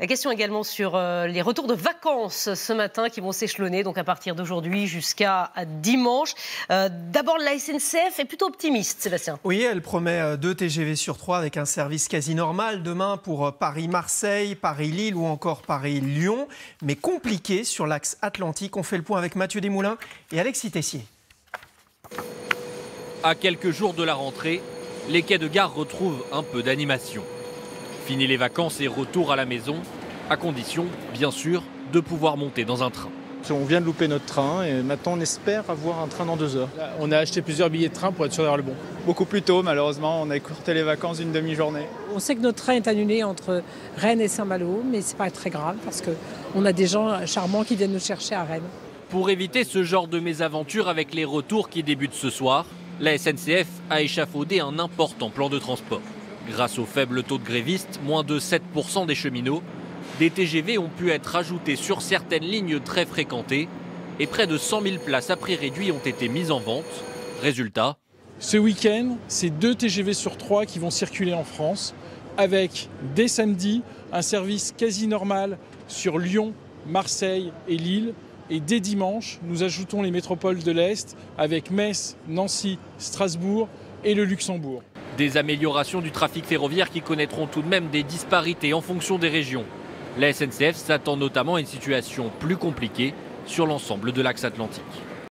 Question également sur les retours de vacances ce matin qui vont s'échelonner donc à partir d'aujourd'hui jusqu'à dimanche. D'abord, la SNCF est plutôt optimiste, Sébastien. Oui, elle promet 2 TGV sur 3 avec un service quasi normal demain pour Paris-Marseille, Paris-Lille ou encore Paris-Lyon, mais compliqué sur l'axe atlantique. On fait le point avec Mathieu Desmoulins et Alexis Tessier. À quelques jours de la rentrée, les quais de gare retrouvent un peu d'animation. Fini les vacances et retour à la maison, à condition, bien sûr, de pouvoir monter dans un train. On vient de louper notre train et maintenant on espère avoir un train dans 2 heures. On a acheté plusieurs billets de train pour être sûr d'avoir le bon. Beaucoup plus tôt malheureusement, on a écourté les vacances d'une demi-journée. On sait que notre train est annulé entre Rennes et Saint-Malo, mais c'est pas très grave parce qu'on a des gens charmants qui viennent nous chercher à Rennes. Pour éviter ce genre de mésaventure avec les retours qui débutent ce soir, la SNCF a échafaudé un important plan de transport. Grâce au faible taux de grévistes, moins de 7% des cheminots, des TGV ont pu être ajoutés sur certaines lignes très fréquentées et près de 100 000 places à prix réduit ont été mises en vente. Résultat, Ce week-end, c'est 2 TGV sur 3 qui vont circuler en France, avec dès samedi un service quasi normal sur Lyon, Marseille et Lille. Et dès dimanche, nous ajoutons les métropoles de l'Est avec Metz, Nancy, Strasbourg et le Luxembourg. des améliorations du trafic ferroviaire qui connaîtront tout de même des disparités en fonction des régions. La SNCF s'attend notamment à une situation plus compliquée sur l'ensemble de l'axe atlantique.